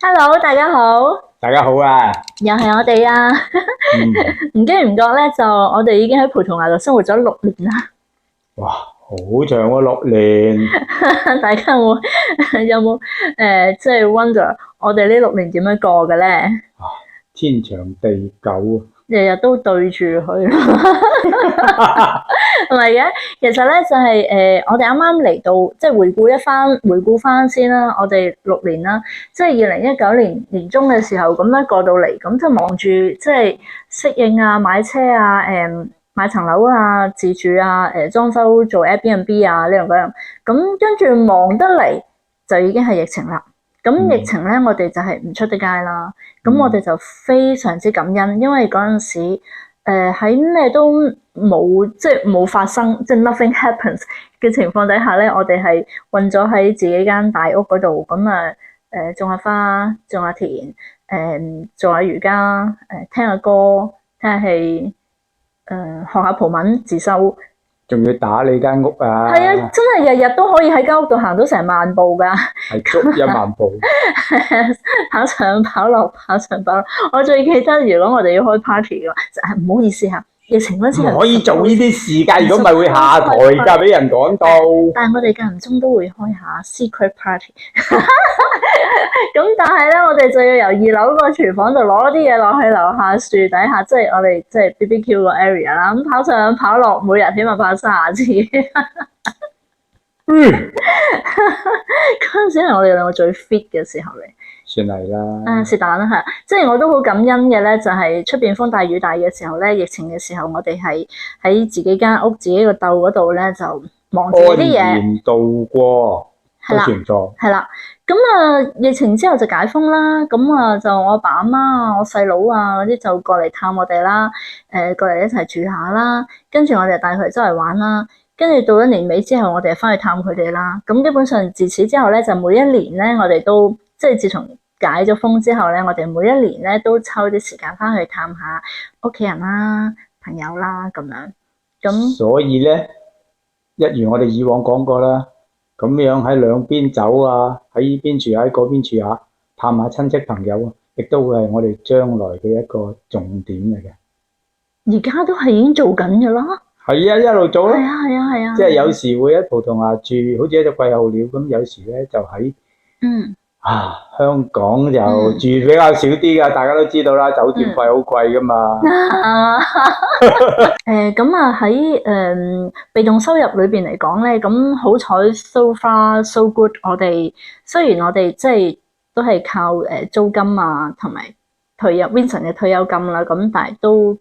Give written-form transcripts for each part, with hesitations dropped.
Hello，大家好，大家好啊！又係我哋啊！唔經唔覺咧，就我哋已經喺葡萄牙度生活咗6年啦。哇，好長喎，6年。大家有冇即係 wonder 我哋呢6年點樣過嘅咧？天長地久日日都對住佢，唔係嘅。其實咧就係我哋啱啱嚟到，即係回顧翻先啦。我哋6年啦，即係2019年年中嘅時候咁樣過到嚟，咁就忙住即係適應啊、買車啊、買層樓啊、自住啊、裝修做 Airbnb 啊呢樣嗰樣，咁跟住忙得嚟就已經係疫情啦。咁疫情咧，我哋就係唔出得街啦。咁我哋就非常之感恩，因為嗰陣時喺咩都冇，即係冇發生，即係 nothing happens 嘅情況底下咧，我哋係困咗喺自己間大屋嗰度，咁啊種下花、種下田，做下瑜伽，聽下歌、聽下戲，學下葡文自修。仲要打理間屋啊！係啊，真係日日都可以喺間屋度行到成萬步㗎。係足1萬步。跑上跑落，跑上跑落。我最記得，如果我哋要開 party 嘅話，就係唔好意思嚇，疫情嗰陣時係唔可以做呢啲事㗎，如果唔係會下台㗎，俾人講到。但係我哋間唔中都會開下 secret party。咁但係咧，我哋就要由2樓個廚房度攞啲嘢落去樓下樹底下，即係我哋即係 BBQ 個 area 啦。咁跑上跑落，每日起碼跑30次。嗰陣時係我哋兩個最 fit 嘅時候嚟。算係啦。是但啦，係，即係我都好感恩嘅咧，就係出邊風大雨大嘅時候咧，疫情嘅時候，我哋係喺自己間屋、自己個竇嗰度咧，就忙住啲嘢。安然度過都算唔錯。係啦，咁啊，疫情之後就解封啦，咁啊就我爸阿媽啊、我細佬啊嗰啲就過嚟探我哋啦，過嚟一齊住下啦，跟住我哋帶佢哋周圍玩啦，跟住到咗年尾之後，我哋翻去探佢哋啦。咁基本上自此之後咧，就每一年咧，我哋都即係自從解咗封之後咧，我哋每一年咧都抽啲時間翻去探下屋企人啦、朋友啦咁樣。咁所以咧，一如我哋以往講過啦，咁樣喺兩邊走啊，喺呢邊住下，喺嗰邊住下，探下親戚朋友啊，亦都會係我哋將來嘅一個重點嚟嘅。而家都係已經做緊嘅啦。係啊，一路做咯。係啊。即係有時會喺葡萄牙住，好似一隻季候鳥咁。有時咧就喺香港就住比較少啲㗎，大家都知道啦，酒店費好貴㗎嘛。咁啊喺被動收入裏邊嚟講咧，咁好彩 so far so good。我哋雖然我哋即係都係靠租金啊，同埋Vincent 嘅退休金啦，咁但係都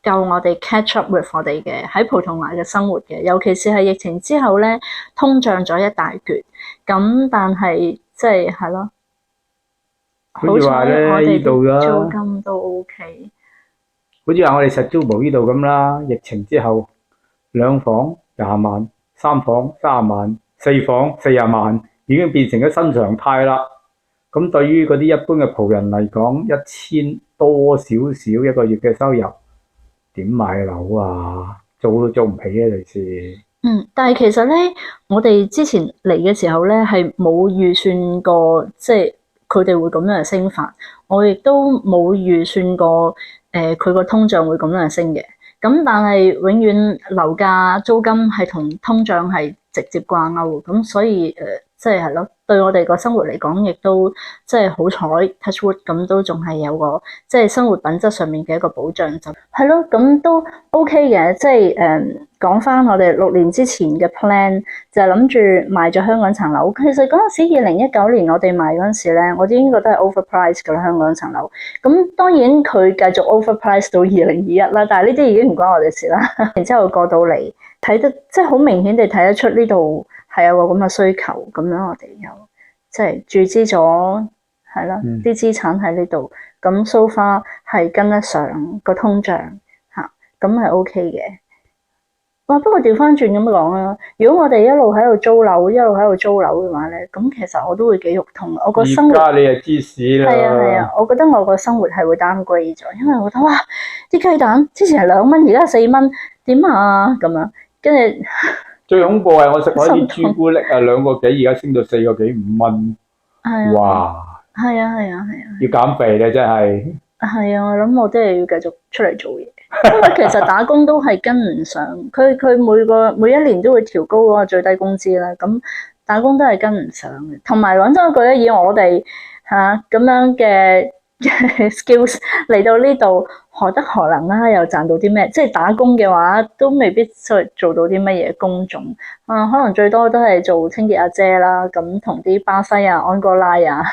夠我哋 catch up with 我哋嘅喺葡萄牙嘅生活嘅。尤其是係疫情之後咧，通脹咗一大橛，咁但係即係咯，好彩我哋啲租金都 OK。好似話我哋實租部呢度咁啦，疫情之後2房20萬，3房30萬，4房40萬，已經變成咗新常態啦。咁對於嗰啲一般嘅葡人嚟講，1000多少少一個月嘅收入，點買樓啊？租都租唔起啊！類似。但係其實咧，我哋之前嚟嘅時候咧，係冇預算過，即係佢哋會咁樣升法。我亦都冇預算過，佢個通脹會咁樣升嘅。咁但係永遠樓價租金係同通脹係直接掛鈎，咁所以即係咯，對我哋個生活嚟講，亦都即係好彩 touch wood 咁都仲係有個即係生活品質上面嘅一個保障，就係咯，咁都 OK 嘅。即係講翻我哋6年之前嘅 plan，就係諗住賣咗香港層樓。其實嗰陣時2019年我哋賣嗰陣時咧，我已經覺得係 overprice 㗎啦，香港層樓。咁當然佢繼續 overprice 到2021啦，但係呢啲已經唔關我哋事啦。然之後過到嚟睇得即係好明顯地睇得出呢度係有個咁嘅需求，咁樣我哋又即係注資咗，係啦，啲資產喺呢度，咁 so far 係跟得上個通脹嚇，咁係 OK 嘅。哇！不過調翻轉咁講啦，如果我哋一路喺度租樓嘅話咧，咁其實我都會幾肉痛。我個生活而家你係知屎啦。係啊，我覺得我個生活係會 downgrade 咗，因為我覺得哇，啲雞蛋之前係2蚊，而家係4蚊，點啊咁樣，跟住。最恐怖係我食開啲朱古力啊，2個幾，而家升到4個幾5蚊。係啊。哇！係啊係啊係啊。要減肥咧，真係。係啊，我諗我都係要繼續出嚟做嘢，因為其實打工都係跟唔上，佢每一年都會調高嗰個最低工資啦。咁打工都係跟唔上嘅，同埋講真嗰句咧，以我哋咁樣嘅 skills 嚟到呢度，何德何能啦？又賺到啲咩？即係打工嘅話，都未必做到啲乜嘢工種啊，可能最多都係做清潔阿姐啦。咁同啲巴西啊、安哥拉啊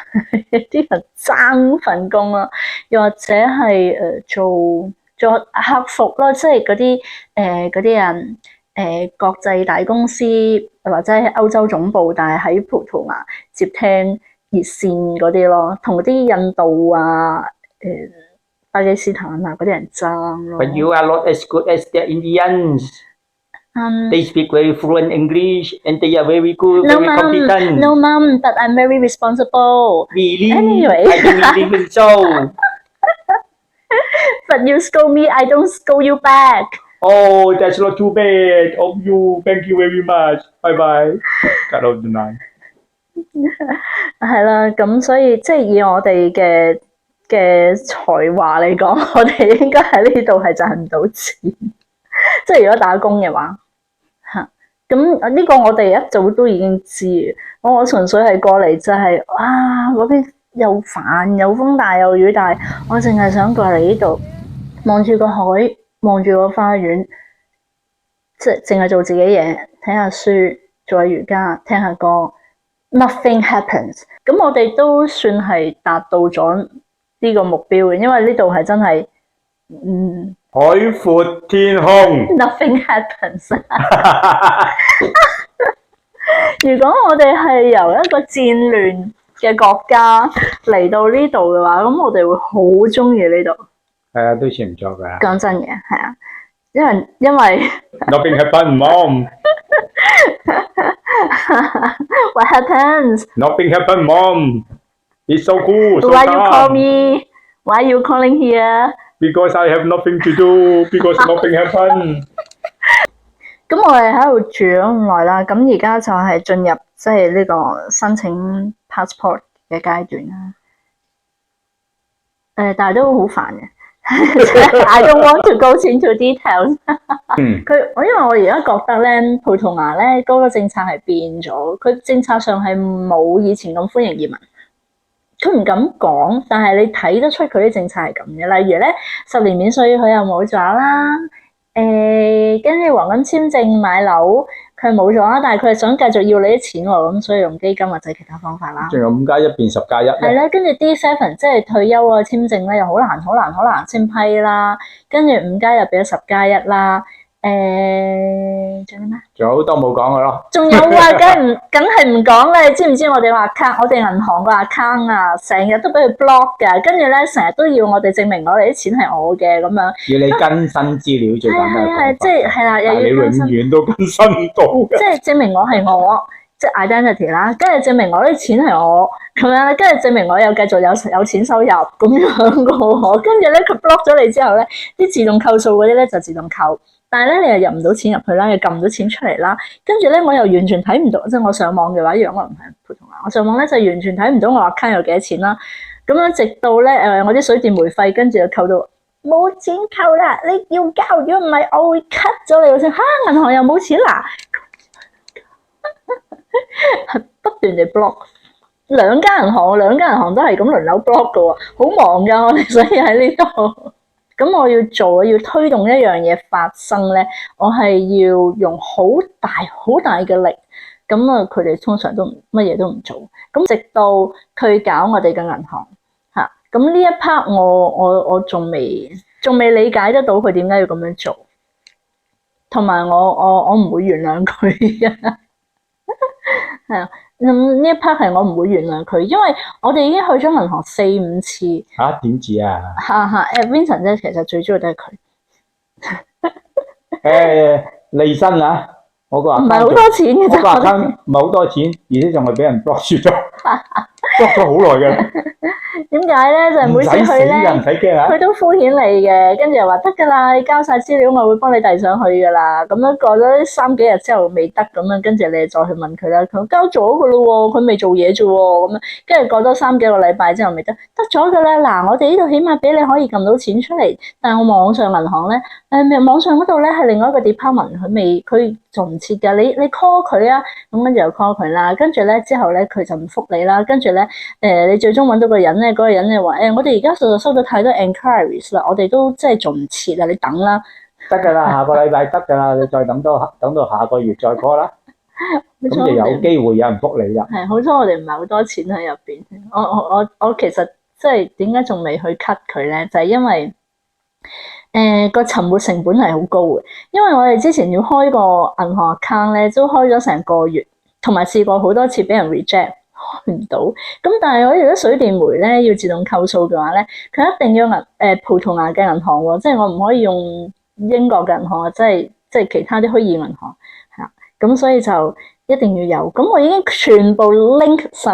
啲人爭份工啦，又或者係做客服啦，即係嗰啲人國際大公司或者係歐洲總部，但係喺葡萄牙接聽熱線嗰啲咯，同啲印度啊、巴基斯坦啊嗰啲人爭咯。But you are not as good as the Indians. They speak very fluent English and they are very good, No, very mom. competent. No, mom, but I'm very responsible. Really? Anyway. I don't really think so. But you scold me, I don't scold you back. Oh, that's not too bad of you. Thank you very much. Bye bye. Cut off the line. 係啦，咁所以即係以我哋嘅才華嚟講，我哋應該喺呢度係賺唔到錢。即係如果打工嘅話，咁呢個我哋一早都已經知。我純粹係過嚟就係、哇嗰邊又煩又風大又雨大，我淨係想過嚟呢度望住個海，望住個花園，即係淨係做自己嘢，睇下書，做下瑜伽，聽下歌。Nothing happens。咁我哋都算係達到咗呢個目標嘅，因為呢度係真係海闊天空。Nothing happens。如果我哋係由一個戰亂嘅國家嚟到呢度嘅話，咁我哋會好中意呢度。係啊，都算唔錯㗎。講真嘅，係啊，因為 Nothing happens, Mom. What happens? Nothing happens, Mom. It's so cool. So Why you call calm. me? Why you calling here? Because I have nothing to do. Because nothing happens. 咁我哋喺度住咗咁耐啦，咁而家就係進入即係呢個申請 passport 嘅階段啦。但係都好煩嘅。I don't want to go into details 因為我而家覺得咧，葡萄牙咧嗰個政策係變咗，佢政策上係冇以前咁歡迎移民。佢唔敢講，但係你睇得出佢啲政策係咁嘅。例如咧，10年免稅佢又冇咗啦。跟住黃金簽證買樓佢冇咗啦，但係佢係想繼續要你啲錢喎，咁所以用基金或者其他方法啦。仲有5+1變10+1。係啦，跟住 D7 即係退休啊簽證咧，又好難先批啦。跟住5+1變咗10+1啦。仲有咩？仲有好多冇講嘅咯。仲有啊，梗係唔講啦！你知唔知我哋話卡？我哋銀行個 account 啊，成日都俾佢 block 㗎，跟住咧成日都要我哋證明我哋啲錢係我嘅咁樣。要你更新資料最簡單。係即係啦，又但係你永要更新。遠都更新唔到嘅。即係證明我係我，即係 identity 啦，跟住證明我啲錢係我咁樣咧，跟住證明我又繼續有錢收入咁樣嘅喎。跟住咧佢 block 咗你之後咧，啲自動扣數嗰啲咧就自動扣。但係咧，你又入唔到錢入去啦，又撳唔到錢出嚟啦。跟住咧，我又完全睇唔到，即係我上網嘅話，如果我唔係葡萄牙，我上網咧就完全睇唔到我 account 有幾多錢啦。咁樣直到咧我啲水電煤費跟住就扣到冇錢扣啦，你要交，如果唔係我會 cut 咗你個錢。銀行又冇錢啦，係不斷地 block。兩間銀行都係咁輪流 block 嘅喎，好忙㗎我哋，所以喺呢度。咁我要推動一樣嘢發生咧，我係要用好大嘅力。咁啊，佢哋通常都乜嘢都唔做。咁直到佢搞我哋嘅銀行嚇，咁呢一 part 我仲未理解得到佢點解要咁樣做，同埋我唔會原諒佢嘅。係啊，呢一 part 係我唔會原諒佢，因為我哋已經去咗銀行4-5次。點止啊？Vincent 咧，其實最主要都係佢。利申啊！我個唔係好多錢嘅啫。我個 account 唔係好多錢，而且仲係俾人 block 住咗，block 咗好耐嘅。點解咧？就係每次去唔使死㗎，唔咧，使驚啊！佢都敷衍你嘅，跟住又話得㗎啦，你交晒資料，我會幫你遞上去㗎啦。咁樣過咗3幾日之後未得咁樣，跟住你再去問佢啦。佢話交咗㗎咯喎，佢未做嘢啫喎，咁樣跟住過多3幾個禮拜之後未得，得咗㗎啦。嗱，我哋呢度起碼俾你可以撳到錢出嚟，但係我網上銀行咧，網上嗰度咧係另外一個 department，佢做唔切㗎。你 call 佢啊，咁跟住又 call 佢啦，跟住咧之後咧佢就唔覆你啦，跟住咧你最終揾到個人咧，嗰個人咧話我哋而家實在收到太多 enquiries 啦，我哋都即係做唔切啦，你等啦。得㗎啦，下個禮拜得㗎啦，你再等到下個月再 call 啦，咁就有機會有人覆你啦。係，好彩我哋唔係好多錢喺入邊。我其實即係點解仲未去 cut 佢咧？就係因為個沉沒成本係好高嘅，因為我哋之前要開個銀行 account 咧，都開咗成個月，同埋試過好多次俾人 reject。開唔到，咁但係我如果水電煤咧要自動扣數嘅話咧，佢一定要葡萄牙嘅銀行喎，即係我唔可以用英國嘅銀行啊，即係其他啲虛擬銀行係啦，咁所以就一定要有。咁我已經全部 link 晒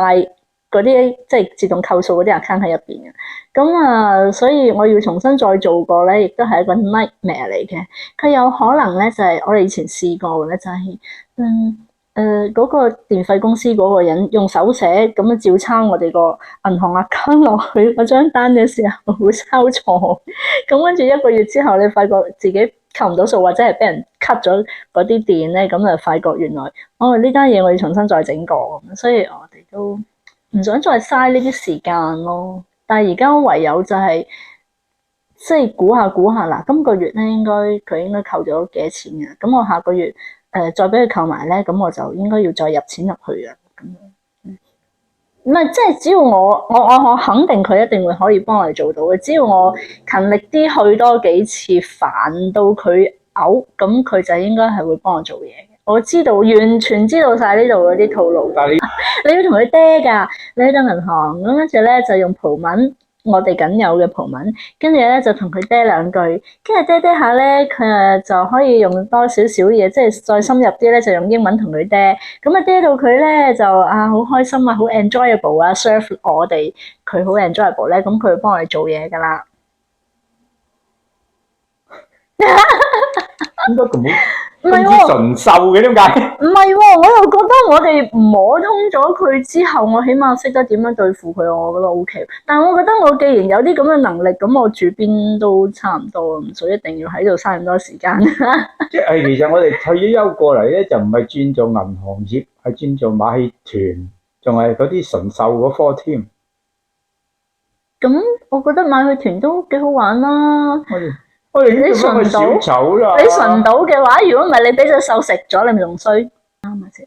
嗰啲即係自動扣數嗰啲 account 喺入邊嘅，咁所以我要重新再做過咧，亦都係一個 nightmare 嚟嘅。佢有可能咧就係我哋以前試過嘅咧，就係嗰個電費公司嗰個人用手寫咁樣照抄我哋個銀行 account 落去嗰張單嘅時候會抄錯，咁跟住1個月之後你發覺自己扣唔到數，或者係俾人 cut 咗嗰啲電咧，咁就發覺原來呢單嘢我要重新再整過，所以我哋都唔想再嘥呢啲時間咯。但係而家唯有就係即係估下嗱，今個月咧佢應該扣咗幾多錢嘅，咁我下個月再俾佢扣埋咧，咁我就應該要再入錢入去啊。咁樣唔係即係只要我肯定佢一定會可以幫我哋做到嘅，只要我勤力啲去多幾次，煩到佢嘔，咁佢就應該係會幫我做嘢嘅。我知道，完全知道晒呢度嗰啲套路。但係你要同佢嗲㗎，你去到銀行咁跟住咧就用葡文。我哋僅有嘅葡文，跟住咧就同佢嗲兩句，跟住嗲下咧，佢就可以用多少少嘢，即係再深入啲咧，就用英文同佢嗲，咁嗲到佢咧就好開心啊，好 enjoyable 啊 ，serve 我哋佢好 enjoyable 咧，咁佢會幫我哋做嘢噶啦。應該咁唔係喎，純瘦嘅點解？唔係喎，我又覺得我哋摸通咗佢之後，我起碼識得點樣對付佢，我覺得 OK。但係我覺得我既然有啲咁嘅能力，咁我住邊都差唔多，唔使一定要喺度嘥咁多時間。即係其實我哋退咗休過嚟咧，就唔係轉做銀行業，係轉做馬戲團，仲係嗰啲純瘦嗰科添。咁我覺得馬戲團都幾好玩啦。我哋呢做乜小丑啦？你純到嘅話，如果唔係你俾隻獸食咗，你咪仲衰。啱啊先。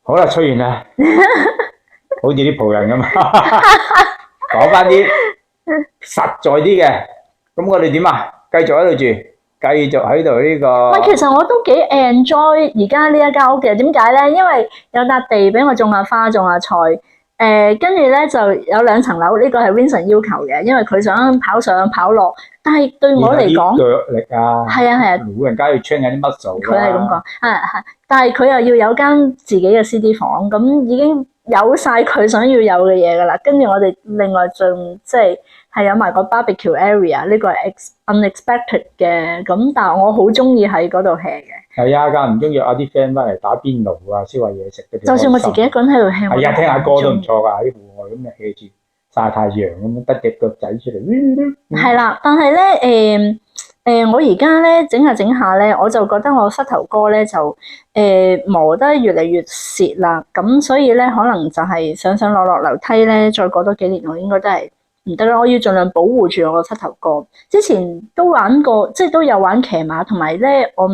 好啦，吹完啦，好似啲仆人咁啊！講翻啲實在啲嘅，咁我哋點啊？繼續喺度住，繼續喺度呢個。喂，其實我都幾 enjoy 而家呢一間屋嘅，點解咧？因為有笪地俾我種下花、種下菜。跟住咧就有2層樓，呢個係 Vincent 要求嘅，因為佢想跑上跑落。但係對我嚟講，腳力啊，係啊，老人家要 train 下啲 muscle。佢係咁講，但係佢又要有間自己嘅 CD 房，咁已經有晒佢想要有嘅嘢噶啦。跟住我哋另外仲即係有埋個 barbecue area， 呢個係 unexpected 嘅。咁但係我好中意喺嗰度 hea 嘅。係啊，間唔中約下啲 friend 翻嚟打邊爐啊，燒下嘢食嘅。就算我自己一個人喺度 hea，係啊，聽下歌都唔錯㗎，喺戶外咁就 hea 住曬太陽咁樣，得隻腳仔出嚟。係啦，但係咧我而家咧整下咧，我就覺得我膝頭哥咧就磨得越嚟越蝕啦。咁所以咧可能就係上落樓梯咧，再過多幾年我應該都係唔得啦。我要盡量保護住我個膝頭哥。之前都玩過，即係都有玩騎馬，同埋咧我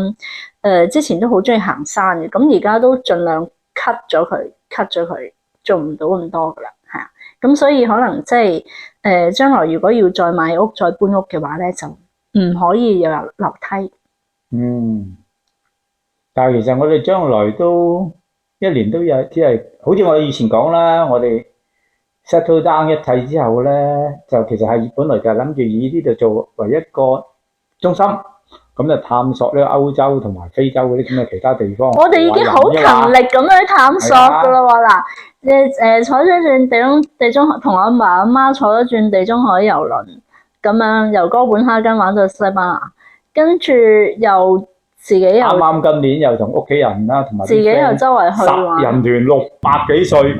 之前都好中意行山嘅。咁而家都盡量 cut 咗佢，做唔到咁多噶啦，係啊。咁所以可能即係將來如果要再買屋再搬屋嘅話咧，就唔可以有樓梯。但係其實我哋將來都一年都有，即係好似我以前講啦，我哋 settle down 一切之後咧，就其實係本來就係諗住以呢度做為一個中心，咁就探索呢個歐洲同埋非洲嗰啲咁嘅其他地方。我哋已經好勤力咁樣去探索噶啦喎嗱，坐咗轉地中海，同我阿爸阿媽坐咗轉地中海遊輪，咁樣由哥本哈根玩到西班牙，跟住又自己又啱啱今年又同屋企人啦，同埋自己又周圍去玩。10人團600幾歲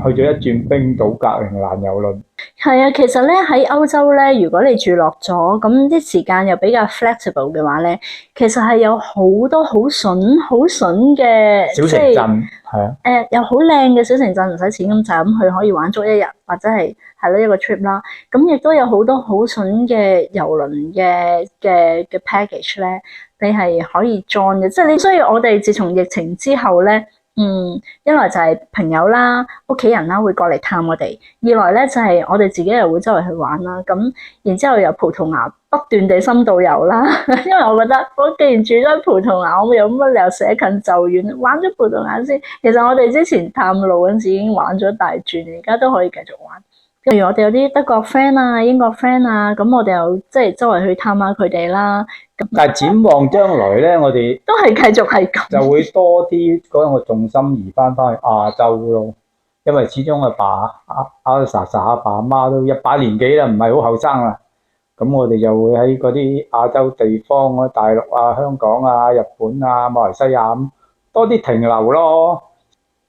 去咗一轉冰島格陵蘭遊輪。係啊，其實咧喺歐洲咧，如果你住落咗，咁啲時間又比較 flexible 嘅話咧，其實係有好多好筍嘅小城鎮，係啊，有好靚嘅小城鎮，唔使錢咁就咁去可以玩足一日，或者係咯一個 trip 啦。咁亦都有好多好筍嘅遊輪嘅 package 咧，你係可以 join 嘅。即係所以我哋自從疫情之後咧。一來就係朋友啦、屋企人啦會過嚟探我哋；二來咧就係我哋自己又會周圍去玩啦。咁然之後由葡萄牙不斷地深度遊啦，因為我覺得我既然住咗葡萄牙，我有乜理由捨近就遠玩咗葡萄牙先？其實我哋之前探路嗰陣時已經玩咗大轉，而家都可以繼續玩。例如我哋有啲德國 friend 啊、英國 friend 啊，咁我哋又即係周圍去探下佢哋啦。但係展望將來咧，我哋都係繼續係咁，就會多啲嗰個重心移翻去亞洲咯。因為始終阿爸阿媽都100年紀啦，唔係好後生啦。咁我哋就會喺嗰啲亞洲地方啊，大陸啊、香港啊、日本啊、馬來西亞咁多啲停留咯。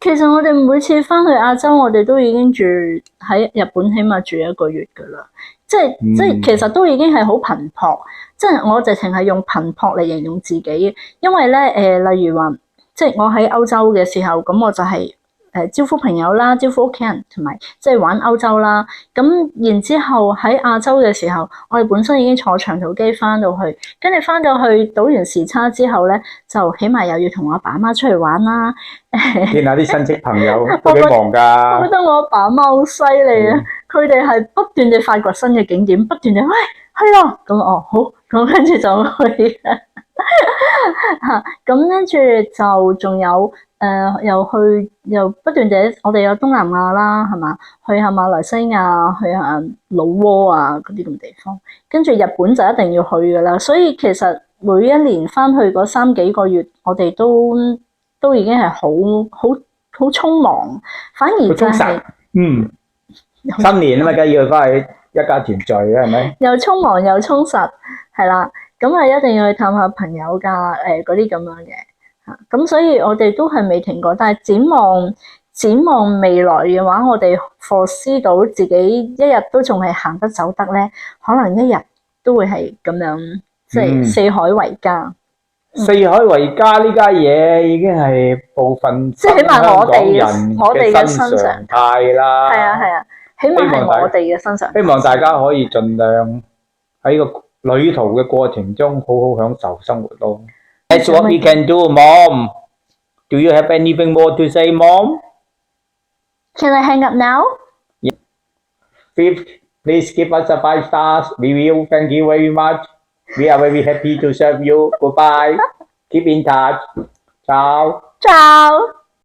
其實我哋每次翻去亞洲，我哋都已經住喺日本，起碼住1個月噶啦。即係其實都已經係好頻撲，即係我直情係用頻撲嚟形容自己。因為咧例如話，即係我喺歐洲嘅時候，咁我就係招呼朋友啦，招呼屋企人，同埋即係玩歐洲啦。咁然之後喺亞洲嘅時候，我哋本身已經坐長途機翻到去，跟住翻到去倒完時差之後咧，就起碼又要同我阿爸阿媽出去玩啦。見下啲親戚朋友都幾忙㗎。我覺得我阿爸阿媽好犀利啊！佢哋係不斷地發掘新嘅景點，不斷地喂去咯。咁好，咁跟住就去嚇。咁跟住就仲有又不斷地，我哋有東南亞啦，係嘛？去下馬來西亞，去下老撾啊嗰啲咁地方。跟住日本就一定要去㗎啦。所以其實每一年翻去嗰3幾個月，我哋都已經係好匆忙，反而就係新年啊嘛，梗係要翻去一家團聚嘅，係咪？又匆忙又充實，係啦，咁係一定要去探下朋友㗎，嗰啲咁樣嘅嚇，咁所以我哋都係未停過。但係展望未來嘅話，我哋 foresee 到自己一日都仲係行得走得咧，可能一日都會係咁樣，即係四海為家。四海為家呢家嘢已經係部分即係起碼我哋嘅新常態啦。係啊，起碼係我哋嘅身上。希望大家可以盡量喺個旅途嘅過程中好好享受生活咯。That's what we can do, Mom. Do you have anything more to say, Mom? Can I hang up now? Fifth, please give us a 5 stars review. Thank you very much. We are very happy to serve you. Goodbye. Keep in touch. Ciao. Ciao.